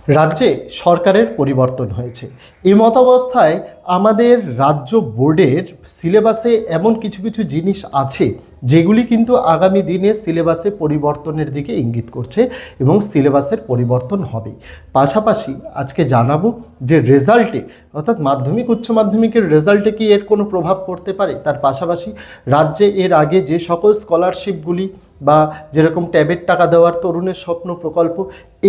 রাজ্যে সরকারের পরিবর্তন হয়েছে। এই মতাবস্থায় আমাদের রাজ্য বোর্ডের সিলেবাসে এমন কিছু কিছু জিনিস আছে যেগুলি কিন্তু আগামী দিনে সিলেবাসে পরিবর্তনের দিকে ইঙ্গিত করছে এবং সিলেবাসের পরিবর্তন হবে। পাশাপাশি আজকে জানাবো যে রেজাল্টে অর্থাৎ মাধ্যমিক উচ্চ মাধ্যমিকের রেজাল্টে কি এর কোনো প্রভাব পড়তে পারে। তার পাশাপাশি রাজ্যে এর আগে যে সকল স্কলারশিপগুলি বা যেরকম ট্যাবের টাকা দেওয়ার তরুণের স্বপ্ন প্রকল্প,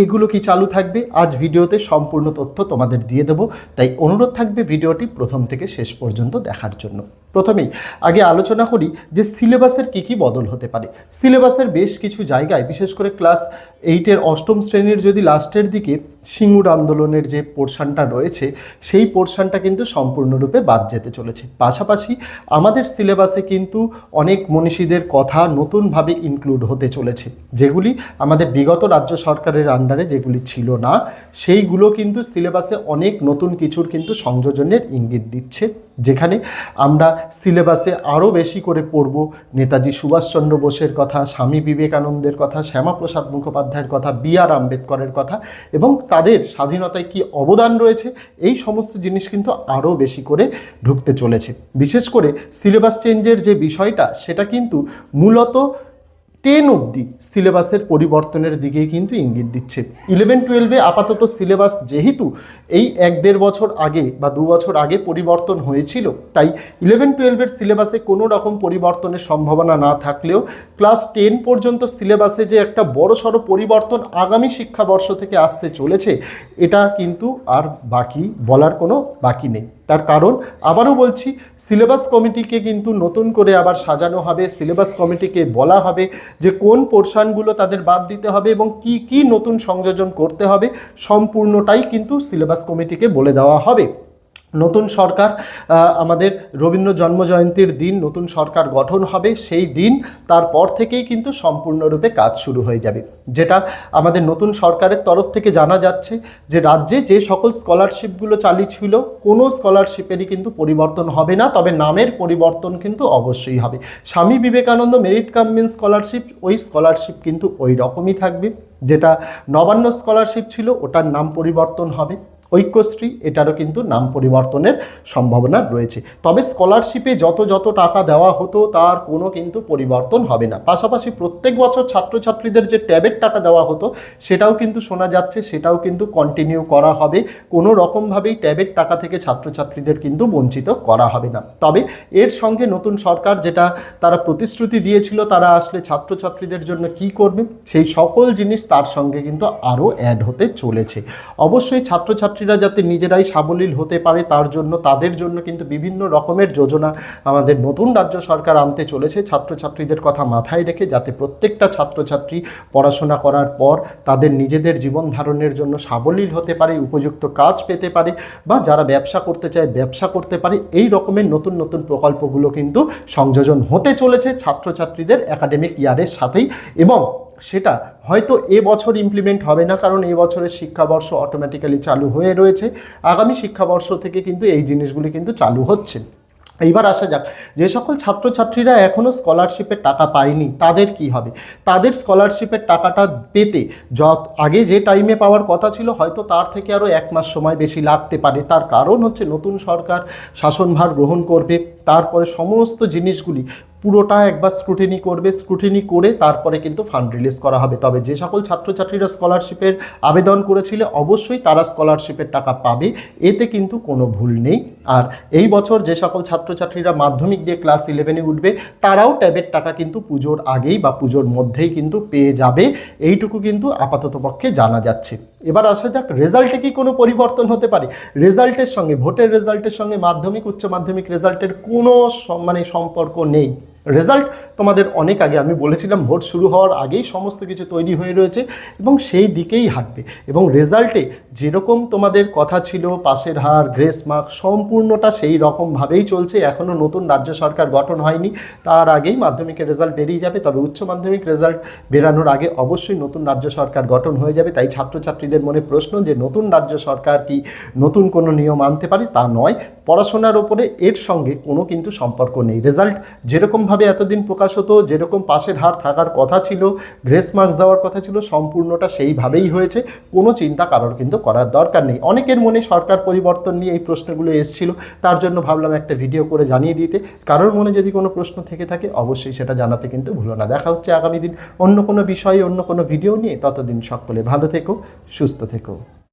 এগুলো কি চালু থাকবে, আজ ভিডিওতে সম্পূর্ণ তথ্য তোমাদের দিয়ে দেবো। তাই অনুরোধ থাকবে ভিডিওটি প্রথম থেকে শেষ পর্যন্ত দেখার জন্য। প্রথমেই আগে আলোচনা করি যে সিলেবাসের কি বদল হতে পারে। সিলেবাসের বেশ কিছু জায়গায়, বিশেষ করে ক্লাস 8-এর অষ্টম শ্রেণীর যদি লাস্টের দিকে সিঙ্গুর আন্দোলনের যে পোর্শনটা রয়েছে সেই পোর্শনটা কিন্তু সম্পূর্ণরূপে বাদ যেতে চলেছে। পাশাপাশি আমাদের সিলেবাসে কিন্তু অনেক মনীষীদের কথা নতুনভাবে ইনক্লুড হতে চলেছে, যেগুলি আমাদের বিগত রাজ্য সরকারের আন্ডারে যেগুলি ছিল না, সেইগুলো কিন্তু সিলেবাসে অনেক নতুন কিছুর কিন্তু সংযোজনের ইঙ্গিত দিচ্ছে। যেখানে আমরা সিলেবাসে আরও বেশি করে পড়ব নেতাজি সুভাষচন্দ্র বোসের কথা, স্বামী বিবেকানন্দের কথা, শ্যামাপ্রসাদ মুখোপাধ্যায়ের কথা, বি.আর. আম্বেদকরের কথা এবং তাদের স্বাধীনতায় কি অবদান রয়েছে, এই সমস্ত জিনিস কিন্তু আরও বেশি করে ঢুকতে চলেছে। বিশেষ করে সিলেবাস চেঞ্জের যে বিষয়টা, সেটা কিন্তু মূলত 10 অবধি সিলেবাসের পরিবর্তনের দিকেই কিন্তু ইঙ্গিত দিচ্ছে। 11-12-এ আপাতত সিলেবাস যেহেতু এই 1-1.5 বছর আগে বা 2 বছর আগে পরিবর্তন হয়েছিল, তাই 11-12-এর সিলেবাসে কোনো রকম পরিবর্তনের সম্ভাবনা না থাকলেও ক্লাস 10 পর্যন্ত সিলেবাসে যে একটা বড়সড় পরিবর্তন আগামী শিক্ষাবর্ষ থেকে আসতে চলেছে, এটা কিন্তু আর বলার কোনো বাকি নেই। তার কারণ আবারও বলছি, সিলেবাস কমিটিকে কিন্তু নতুন করে আবার সাজানো হবে। সিলেবাস কমিটিকে বলা হবে যে কোন পোর্শনগুলো তাদের বাদ দিতে হবে এবং কি নতুন সংযোজন করতে হবে, সম্পূর্ণটাই কিন্তু সিলেবাস কমিটিকে বলে দেওয়া হবে। নতুন সরকার, আমাদের রবীন্দ্র জন্মজয়ন্তীর দিন নতুন সরকার গঠন হবে, সেই দিন তারপর থেকেই কিন্তু সম্পূর্ণরূপে কাজ শুরু হয়ে যাবে। যেটা আমাদের নতুন সরকারের তরফ থেকে জানা যাচ্ছে যে রাজ্যে যে সকল স্কলারশিপগুলো চালু ছিল, কোনো স্কলারশিপেরই কিন্তু পরিবর্তন হবে না, তবে নামের পরিবর্তন কিন্তু অবশ্যই হবে। Swami Vivekananda merit cum means scholarship, ওই স্কলারশিপ কিন্তু ওই রকমই থাকবে। যেটা নবান্ন স্কলারশিপ ছিল, ওটার নাম পরিবর্তন হবে। ঐক্যশ্রী, এটারও কিন্তু নাম পরিবর্তনের সম্ভাবনা রয়েছে। তবে স্কলারশিপে যত টাকা দেওয়া হতো তার কোনো কিন্তু পরিবর্তন হবে না। পাশাপাশি প্রত্যেক বছর ছাত্রছাত্রীদের যে ট্যাবের টাকা দেওয়া হতো, সেটাও কিন্তু শোনা যাচ্ছে সেটাও কিন্তু কন্টিনিউ করা হবে। কোনো রকমভাবেই ট্যাবের টাকা থেকে ছাত্রছাত্রীদের কিন্তু বঞ্চিত করা হবে না। তবে এর সঙ্গে নতুন সরকার যেটা তারা প্রতিশ্রুতি দিয়েছিল, তারা আসলে ছাত্রছাত্রীদের জন্য কি করবে, সেই সকল জিনিস তার সঙ্গে কিন্তু আরও অ্যাড হতে চলেছে। অবশ্যই ছাত্রছাত্রীরা যাতে নিজেরাই সাবলীল হতে পারে, তার জন্য তাদের জন্য কিন্তু বিভিন্ন রকমের যোজনা আমাদের নতুন রাজ্য সরকার আনতে চলেছে, ছাত্রছাত্রীদের কথা মাথায় রেখে, যাতে প্রত্যেকটা ছাত্রছাত্রী পড়াশোনা করার পর তাদের নিজেদের জীবন ধারণের জন্য সাবলীল হতে পারে, উপযুক্ত কাজ পেতে পারে, বা যারা ব্যবসা করতে চায় ব্যবসা করতে পারে। এই রকমের নতুন নতুন প্রকল্পগুলো কিন্তু সংযোজন হতে চলেছে ছাত্রছাত্রীদের একাডেমিক ইয়ারের সাথেই, এবং সেটা হয়তো এবছর ইমপ্লিমেন্ট হবে না, কারণ এবছরের শিক্ষাবর্ষ অটোমেটিক্যালি চালু হয়ে রয়েছে। আগামী শিক্ষাবর্ষ থেকে কিন্তু এই জিনিসগুলি কিন্তু চালু হচ্ছে। এইবার আসা যাক, যে সকল ছাত্রছাত্রীরা এখনও স্কলারশিপের টাকা পায়নি তাদের কি হবে। তাদের স্কলারশিপের টাকাটা পেতে আগে যে টাইমে পাওয়ার কথা ছিল, হয়তো তার থেকে আরও 1 মাস সময় বেশি লাগতে পারে। তার কারণ হচ্ছে নতুন সরকার শাসনভার গ্রহণ করবে, তারপরে সমস্ত জিনিসগুলি পুরোটা একবার স্ক্রুটিনি করবে, স্ক্রুটিনি করে তারপরে কিন্তু ফান্ড রিলিজ করা হবে। তবে যে সকল ছাত্রছাত্রীরা স্কলারশিপের আবেদন করেছিল, অবশ্যই তারা স্কলারশিপের টাকা পাবে, এতে কিন্তু কোনো ভুল নেই। আর এই বছর যে সকল ছাত্রছাত্রীরা মাধ্যমিক দিয়ে ক্লাস 11-এ উঠবে, তারাও ট্যাবের টাকা কিন্তু পুজোর আগেই বা পুজোর মধ্যেই কিন্তু পেয়ে যাবে, এইটুকু কিন্তু আপাতত পক্ষে জানা যাচ্ছে। এবার আসা যাক, রেজাল্টে কি কোনো পরিবর্তন হতে পারে। রেজাল্টের সঙ্গে, ভোটের রেজাল্টের সঙ্গে মাধ্যমিক উচ্চ মাধ্যমিক রেজাল্টের কোনো সম্পর্ক নেই। রেজাল্ট তোমাদের অনেক আগে, আমি বলেছিলাম ভোট শুরু হওয়ার আগেই সমস্ত কিছু তৈরি হয়ে রয়েছে এবং সেই দিকেই হাঁটবে। এবং রেজাল্টে যেরকম তোমাদের কথা ছিল, পাসের হার, গ্রেস মার্ক, সম্পূর্ণটা সেই রকমভাবেই চলছে। এখনও নতুন রাজ্য সরকার গঠন হয়নি, তার আগেই মাধ্যমিকের রেজাল্ট বেরিয়ে যাবে। তবে উচ্চ মাধ্যমিক রেজাল্ট বেরানোর আগে অবশ্যই নতুন রাজ্য সরকার গঠন হয়ে যাবে। তাই ছাত্রছাত্রীদের মনে প্রশ্ন যে নতুন রাজ্য সরকার কি নতুন কোনো নিয়ম আনতে পারে, তা নয়। পড়াশোনার ওপরে এর সঙ্গে কোনো কিন্তু সম্পর্ক নেই। রেজাল্ট যেরকম যেরকমভাবে এতদিন প্রকাশ হতো, যেরকম পাশের হার থাকার কথা ছিল, গ্রেস মার্কস দেওয়ার কথা ছিল, সম্পূর্ণটা সেইভাবেই হয়েছে। কোনো চিন্তা কারোর কিন্তু করার দরকার নেই। অনেকের মনে সরকার পরিবর্তন নিয়ে এই প্রশ্নগুলো এসেছিল, তার জন্য ভাবলাম একটা ভিডিও করে জানিয়ে দিতে। কারোর মনে যদি কোনো প্রশ্ন থেকে থাকে অবশ্যই সেটা জানাতে কিন্তু ভুলো না। দেখা হচ্ছে আগামী দিন অন্য কোনো বিষয়ে, অন্য কোনো ভিডিও নিয়ে। ততদিন সকলে ভালো থেকো, সুস্থ থেকো।